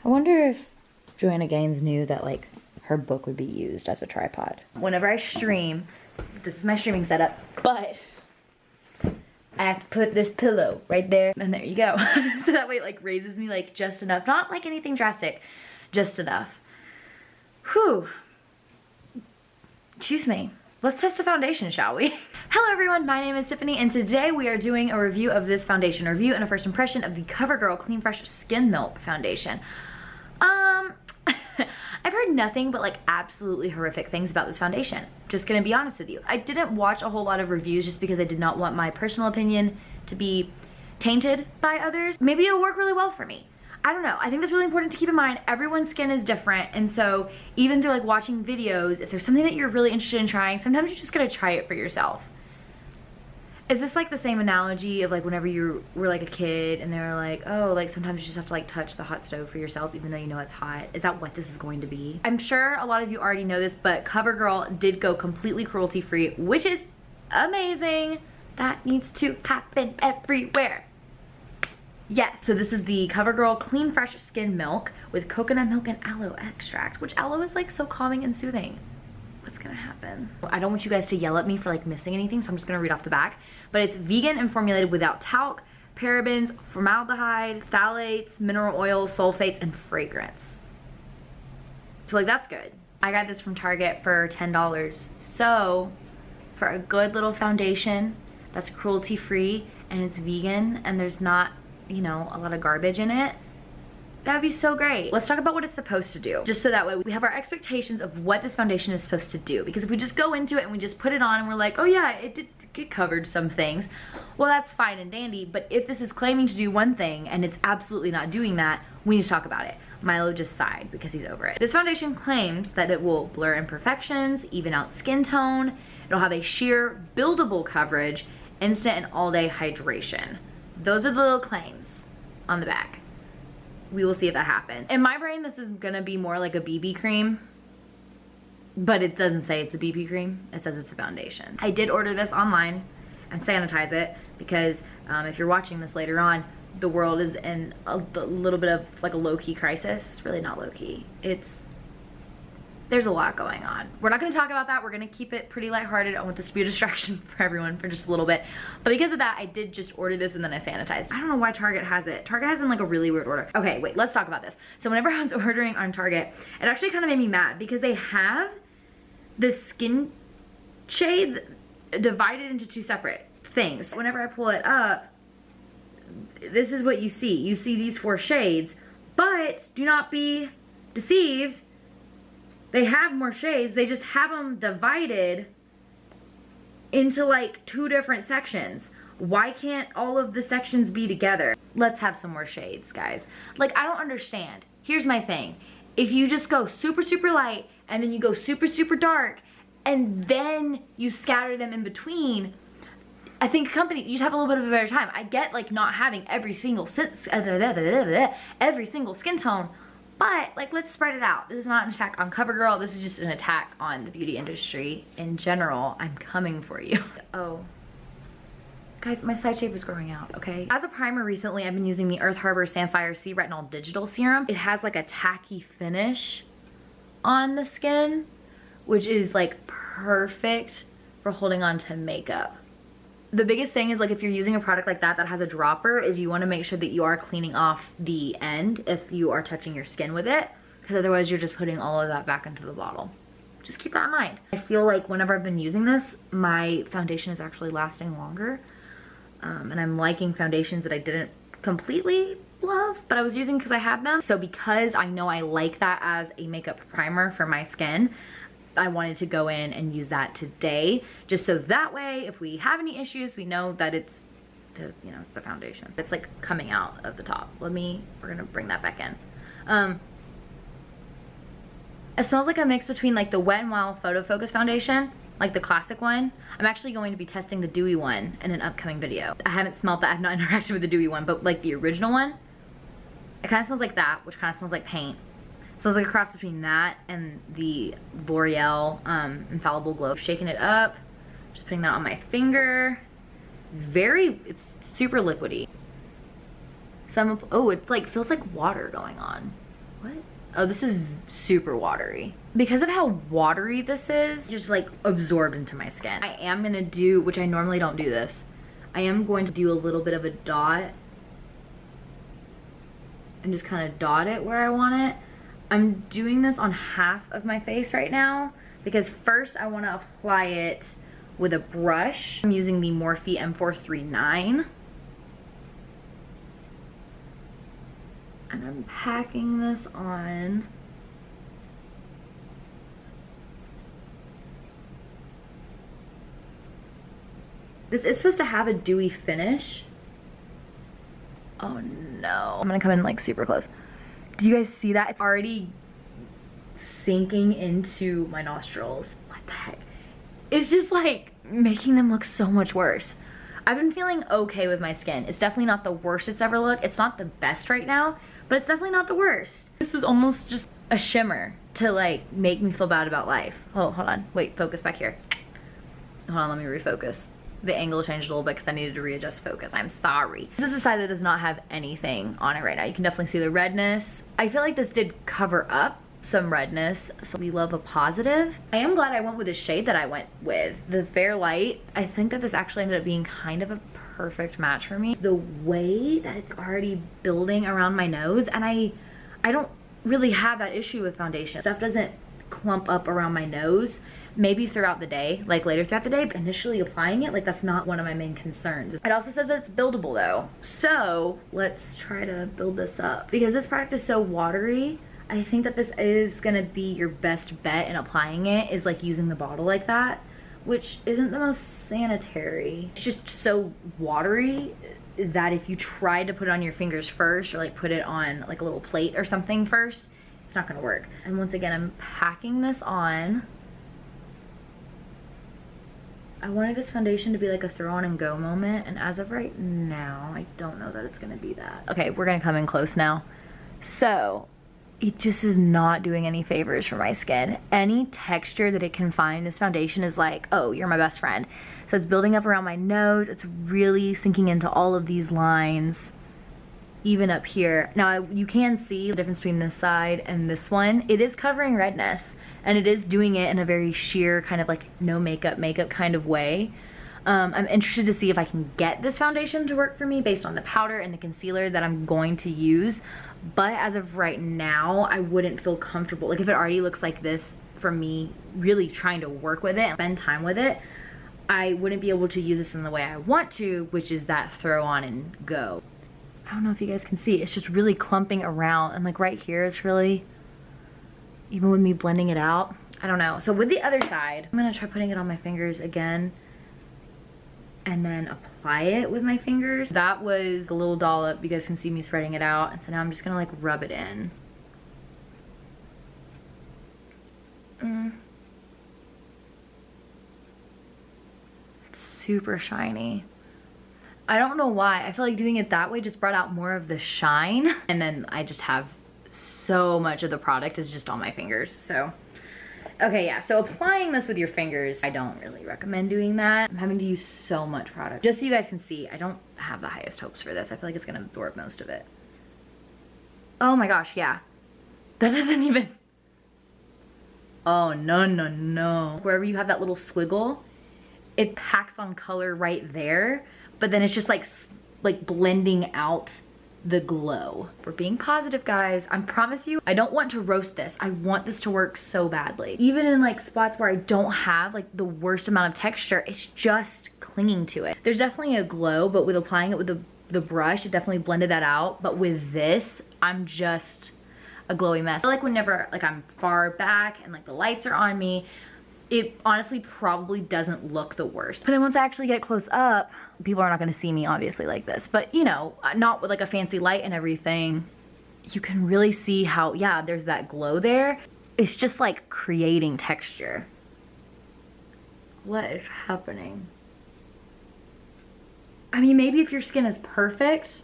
I wonder if Joanna Gaines knew that like her book would be used as a tripod. Whenever I stream, this is my streaming setup, but I have to put this pillow right there, and there you go. So that way it like raises me like just enough, not like anything drastic, just enough. Whew. Excuse me. Let's test a foundation, shall we? Hello everyone, my name is Tiffany, and today we are doing a review of this foundation, a review and a first impression of the Covergirl Clean Fresh Skin Milk Foundation. I've heard nothing but like absolutely horrific things about this foundation. Just gonna be honest with you. I didn't watch a whole lot of reviews just because I did not want my personal opinion to be tainted by others. Maybe it'll work really well for me. I don't know. I think that's really important to keep in mind. Everyone's skin is different, and so even through like watching videos, if there's something that you're really interested in trying, sometimes you just gotta try it for yourself. Is this like the same analogy of like whenever you were like a kid and they were like, oh, like sometimes you just have to like touch the hot stove for yourself even though you know it's hot? Is that what this is going to be? I'm sure a lot of you already know this, but Covergirl did go completely cruelty free, which is amazing. That needs to happen everywhere. Yes, so this is the Covergirl Clean Fresh Skin Milk with coconut milk and aloe extract, which aloe is like so calming and soothing. What's gonna happen? I don't want you guys to yell at me for like missing anything, so I'm just gonna read off the back. But it's vegan and formulated without talc, parabens, formaldehyde, phthalates, mineral oils, sulfates, and fragrance. So like that's good. I got this from Target for $10. So for a good little foundation that's cruelty free and it's vegan and there's not, you know, a lot of garbage in it, that'd be so great. Let's talk about what it's supposed to do, just so that way we have our expectations of what this foundation is supposed to do. Because if we just go into it and we just put it on and we're like, oh yeah, it covered some things, well, that's fine and dandy. But if this is claiming to do one thing and it's absolutely not doing that, we need to talk about it. Milo just sighed because he's over it. This foundation claims that it will blur imperfections, even out skin tone, it'll have a sheer, buildable coverage, instant and all-day hydration. Those are the little claims on the back. We will see if that happens. In my brain, this is gonna be more like a BB cream, but it doesn't say it's a BB cream. It says it's a foundation. I did order this online and sanitize it because if you're watching this later on, the world is in a little bit of like a low-key crisis. It's really not low-key. There's a lot going on. We're not gonna talk about that. We're gonna keep it pretty lighthearted. I want this to be a distraction for everyone for just a little bit. But because of that, I did just order this and then I sanitized. I don't know why Target has it. Target has it in like a really weird order. Okay, wait, let's talk about this. So whenever I was ordering on Target, it actually kind of made me mad because they have the skin shades divided into two separate things. Whenever I pull it up, this is what you see. You see these 4 shades, but do not be deceived. They have more shades, they just have them divided into like 2 different sections. Why can't all of the sections be together? Let's have some more shades, guys. Like, I don't understand. Here's my thing. If you just go super, super light and then you go super, super dark and then you scatter them in between, I think you'd have a little bit of a better time. I get like not having every single skin tone, but like, let's spread it out. This is not an attack on Covergirl. This is just an attack on the beauty industry in general. I'm coming for you. Oh, guys, my side shave is growing out, okay? As a primer recently, I've been using the Earth Harbor Sapphire Sea Retinol Digital Serum. It has like a tacky finish on the skin, which is like perfect for holding on to makeup. The biggest thing is like if you're using a product like that that has a dropper is you want to make sure that you are cleaning off the end if you are touching your skin with it, because otherwise you're just putting all of that back into the bottle. Just keep that in mind. I feel like whenever I've been using this, my foundation is actually lasting longer, and I'm liking foundations that I didn't completely love, but I was using because I had them. So because I know I like that as a makeup primer for my skin, I wanted to go in and use that today, just so that way if we have any issues, we know that it's it's the foundation. It's like coming out of the top. We're gonna bring that back in. It smells like a mix between like the Wet n Wild Photo Focus foundation, like the classic one. I'm actually going to be testing the dewy one in an upcoming video. I haven't smelled that, I've not interacted with the dewy one, but like the original one, it kind of smells like that, which kind of smells like paint. So it's like a cross between that and the L'Oreal Infallible Glow. Shaking it up, just putting that on my finger. It's super liquidy. Oh, it's like, feels like water going on. What? Oh, this is super watery. Because of how watery this is, just like absorbed into my skin. I am gonna do, which I normally don't do this, I am going to do a little bit of a dot and just kind of dot it where I want it. I'm doing this on half of my face right now because first I want to apply it with a brush. I'm using the Morphe M439. And I'm packing this on. This is supposed to have a dewy finish. Oh no. I'm gonna come in like super close. Do you guys see that? It's already sinking into my nostrils. What the heck? It's just like making them look so much worse. I've been feeling okay with my skin. It's definitely not the worst it's ever looked. It's not the best right now, but it's definitely not the worst. This was almost just a shimmer to like make me feel bad about life. Oh, hold on. Wait, focus back here. Hold on, let me refocus. The angle changed a little bit because I needed to readjust focus. I'm sorry. This is a side that does not have anything on it right now. You can definitely see the redness. I feel like this did cover up some redness, so we love a positive. I am glad I went with the shade that I went with. The Fair Light, I think that this actually ended up being kind of a perfect match for me. The way that it's already building around my nose, and I don't really have that issue with foundation. Stuff doesn't clump up around my nose. Maybe throughout the day, like later throughout the day, but initially applying it, like that's not one of my main concerns. It also says that it's buildable though. So let's try to build this up. Because this product is so watery, I think that this is gonna be your best bet in applying it, is like using the bottle like that, which isn't the most sanitary. It's just so watery that if you try to put it on your fingers first, or like put it on like a little plate or something first, it's not gonna work. And once again, I'm packing this on. I wanted this foundation to be like a throw on and go moment, and as of right now, I don't know that it's gonna be that. Okay, we're gonna come in close now. So, it just is not doing any favors for my skin. Any texture that it can find, this foundation is like, oh, you're my best friend. So it's building up around my nose, it's really sinking into all of these lines, even up here. Now, you can see the difference between this side and this one. It is covering redness, and it is doing it in a very sheer kind of like no makeup kind of way. I'm interested to see if I can get this foundation to work for me based on the powder and the concealer that I'm going to use. But as of right now, I wouldn't feel comfortable. Like if it already looks like this for me, really trying to work with it and spend time with it, I wouldn't be able to use this in the way I want to, which is that throw on and go. I don't know if you guys can see, it's just really clumping around, and like right here, it's really, even with me blending it out, I don't know. So with the other side, I'm gonna try putting it on my fingers again and then apply it with my fingers. That was a little dollop. You guys can see me spreading it out. And so now I'm just gonna like rub it in. It's super shiny. I don't know why. I feel like doing it that way just brought out more of the shine. And then I just have so much of the product is just on my fingers. So, okay, yeah. So applying this with your fingers, I don't really recommend doing that. I'm having to use so much product. Just so you guys can see, I don't have the highest hopes for this. I feel like it's gonna absorb most of it. Oh my gosh, yeah. That doesn't even, oh no, no, no. Wherever you have that little squiggle, it packs on color right there. But then it's just like blending out the glow. We're being positive, guys. I promise you, I don't want to roast this. I want this to work so badly. Even in like spots where I don't have like the worst amount of texture, it's just clinging to it. There's definitely a glow, but with applying it with the brush, it definitely blended that out. But with this, I'm just a glowy mess. I feel like whenever like I'm far back and like the lights are on me, it honestly probably doesn't look the worst. But then once I actually get close up, people are not gonna see me obviously like this, but you know, not with like a fancy light and everything, you can really see how, yeah, there's that glow there. It's just like creating texture. What is happening? I mean, maybe if your skin is perfect,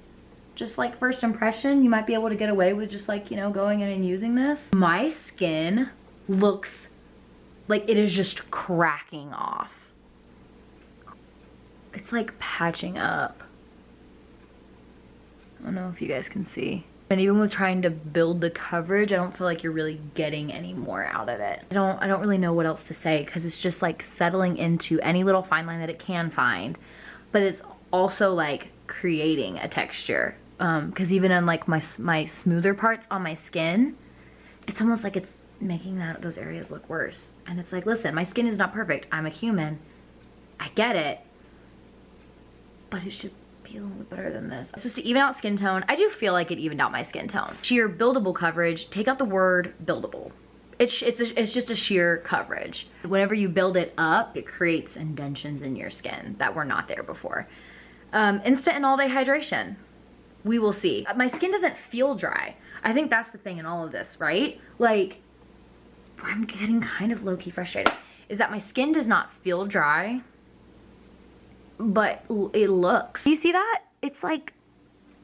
just like first impression, you might be able to get away with just like, you know, going in and using this. My skin looks like it is just cracking off. It's like patching up. I don't know if you guys can see. And even with trying to build the coverage, I don't feel like you're really getting any more out of it. I don't really know what else to say, because it's just like settling into any little fine line that it can find, but it's also like creating a texture. Because even on like my smoother parts on my skin, it's almost like it's making those areas look worse. And it's like, listen, my skin is not perfect. I'm a human. I get it. But it should be a little bit better than this. It's supposed to even out skin tone. I do feel like it evened out my skin tone. Sheer buildable coverage, take out the word buildable. It's just a sheer coverage. Whenever you build it up, it creates indentions in your skin that were not there before. Instant and all day hydration. We will see. My skin doesn't feel dry. I think that's the thing in all of this, right? Like, I'm getting kind of low-key frustrated, is that my skin does not feel dry, but it looks. You see that? It's like,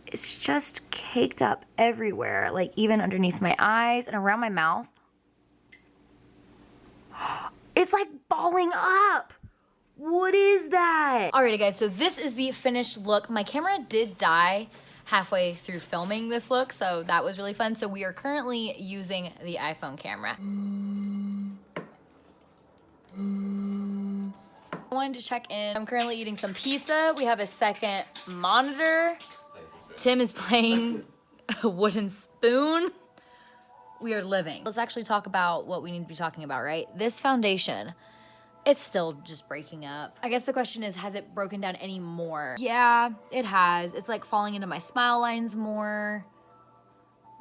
it's just caked up everywhere, like even underneath my eyes and around my mouth. It's like balling up. What is that? Alrighty guys, so this is the finished look. My camera did die halfway through filming this look, so that was really fun. So we are currently using the iPhone camera. I wanted to check in. I'm currently eating some pizza. We have a second monitor. Tim is playing a wooden spoon. We are living. Let's actually talk about what we need to be talking about, right? This foundation, it's still just breaking up. I guess the question is, has it broken down any more? Yeah, it has. It's like falling into my smile lines more.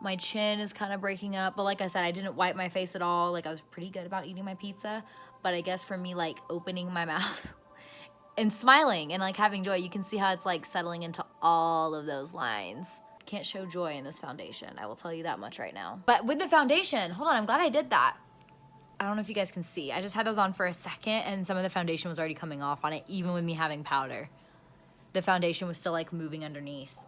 My chin is kind of breaking up, but like I said, I didn't wipe my face at all. Like, I was pretty good about eating my pizza, but I guess for me, like opening my mouth and smiling and like having joy, you can see how it's like settling into all of those lines. Can't show joy in this foundation, I will tell you that much right now. But with the foundation, hold on, I'm glad I did that. I don't know if you guys can see. I just had those on for a second and some of the foundation was already coming off on it, even with me having powder. The foundation was still like moving underneath.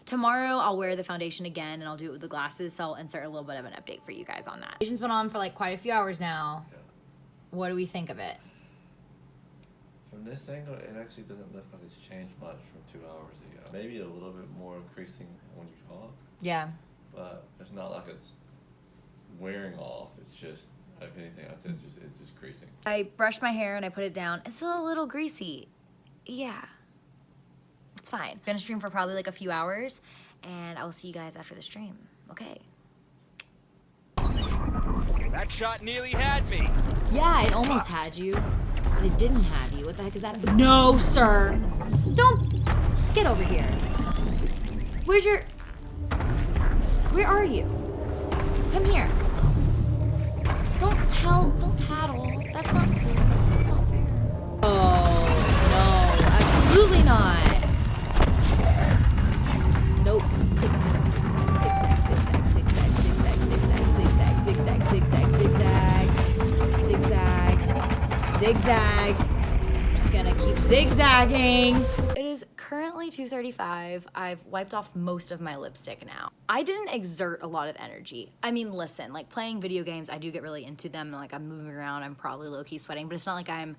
Tomorrow I'll wear the foundation again and I'll do it with the glasses, so I'll insert a little bit of an update for you guys on that. Foundation's been on for like quite a few hours now. Yeah. What do we think of it? From this angle, it actually doesn't look like it's changed much from 2 hours ago. Maybe a little bit more increasing when you talk. Yeah. But it's not like it's wearing off. It's just, if anything, I'd say it's just creasing. I brushed my hair and I put it down. It's still a little greasy. Yeah. It's fine. I'm gonna stream for probably like a few hours and I will see you guys after the stream. Okay. That shot nearly had me. Yeah, it almost had you, but it didn't have you. What the heck is that? No, sir. Don't get over here. Where are you? Come here. Don't tattle. That's not cool. That's not fair. Oh, no, absolutely not. Nope. Zigzag. Just gonna keep zigzagging. It is currently 2:35. I've wiped off most of my lipstick now. I didn't exert a lot of energy. I mean, listen, like playing video games, I do get really into them. Like I'm moving around, I'm probably low-key sweating, but it's not like I'm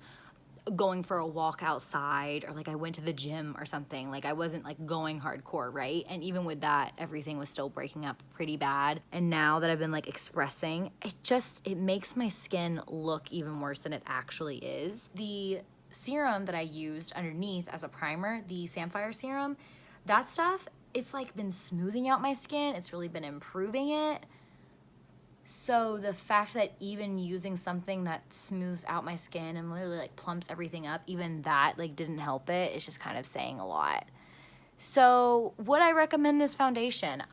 going for a walk outside or like I went to the gym or something. Like I wasn't like going hardcore, right? And even with that, everything was still breaking up pretty bad. And now that I've been like expressing, it makes my skin look even worse than it actually is. The serum that I used underneath as a primer, the Samphire serum, that stuff, it's like been smoothing out my skin. It's really been improving it. So the fact that even using something that smooths out my skin and literally like plumps everything up, even that like didn't help it. It's just kind of saying a lot. So would I recommend this foundation?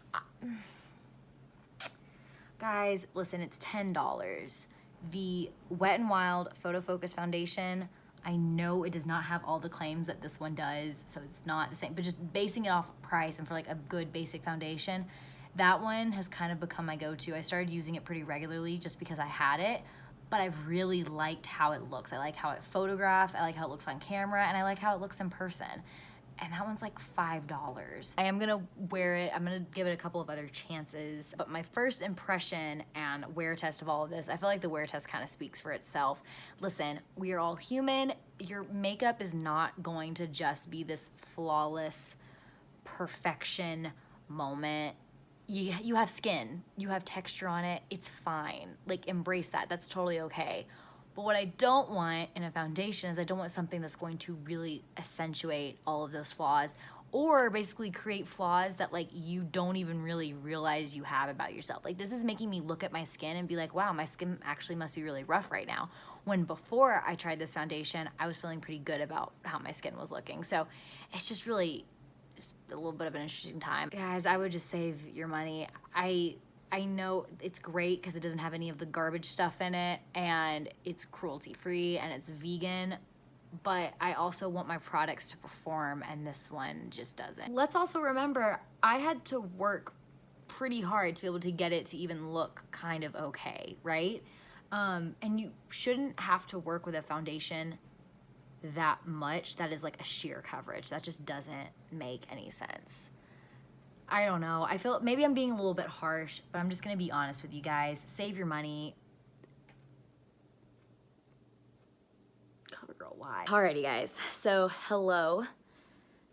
Guys, listen, it's $10. The Wet n Wild Photo Focus Foundation, I know it does not have all the claims that this one does, so it's not the same, but just basing it off of price and for like a good basic foundation, that one has kind of become my go-to. I started using it pretty regularly just because I had it, but I've really liked how it looks. I like how it photographs, I like how it looks on camera, and I like how it looks in person. And that one's like $5. I am gonna wear it, I'm gonna give it a couple of other chances, but my first impression and wear test of all of this, I feel like the wear test kind of speaks for itself. Listen, we are all human. Your makeup is not going to just be this flawless perfection moment. you have skin, you have texture on it, it's fine. Like, embrace that, that's totally okay. But what I don't want in a foundation is I don't want something that's going to really accentuate all of those flaws, or basically create flaws that like you don't even really realize you have about yourself. Like, this is making me look at my skin and be like, wow, my skin actually must be really rough right now. When before I tried this foundation, I was feeling pretty good about how my skin was looking. So it's just really a little bit of an interesting time. Guys, I would just save your money. I know it's great because it doesn't have any of the garbage stuff in it, and it's cruelty free and it's vegan, but I also want my products to perform, and this one just doesn't. Let's also remember, I had to work pretty hard to be able to get it to even look kind of okay, right? And you shouldn't have to work with a foundation that much that is like a sheer coverage. That just doesn't make any sense. I don't know. I feel maybe I'm being a little bit harsh, but I'm just gonna be honest with you guys. Save your money. Covergirl, why? Alrighty guys, so hello.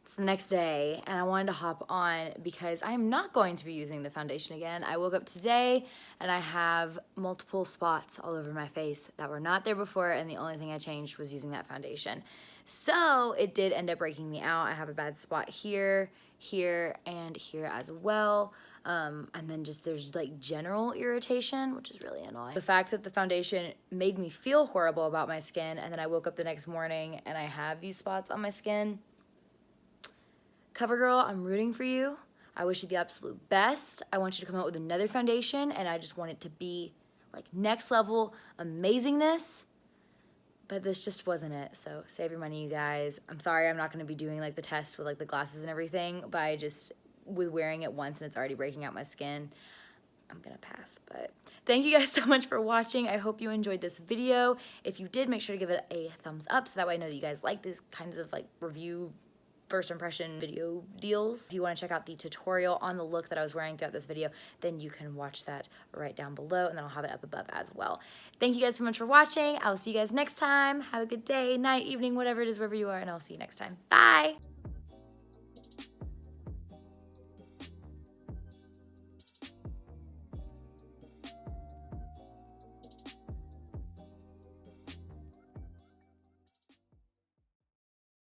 It's the next day and I wanted to hop on because I am not going to be using the foundation again. I woke up today and I have multiple spots all over my face that were not there before, and the only thing I changed was using that foundation. So it did end up breaking me out. I have a bad spot here, here, and here as well. And then just there's like general irritation, which is really annoying. The fact that the foundation made me feel horrible about my skin, and then I woke up the next morning and I have these spots on my skin. Covergirl, I'm rooting for you. I wish you the absolute best. I want you to come out with another foundation, and I just want it to be like next level amazingness. But this just wasn't it, so save your money, you guys. I'm sorry I'm not gonna be doing like the test with like the glasses and everything, but I just, with wearing it once and it's already breaking out my skin, I'm gonna pass. But thank you guys so much for watching. I hope you enjoyed this video. If you did, make sure to give it a thumbs up so that way I know that you guys like these kinds of like review first impression video deals. If you want to check out the tutorial on the look that I was wearing throughout this video, then you can watch that right down below, and then I'll have it up above as well. Thank you guys so much for watching. I will see you guys next time. Have a good day, night, evening, whatever it is, wherever you are, and I'll see you next time. Bye!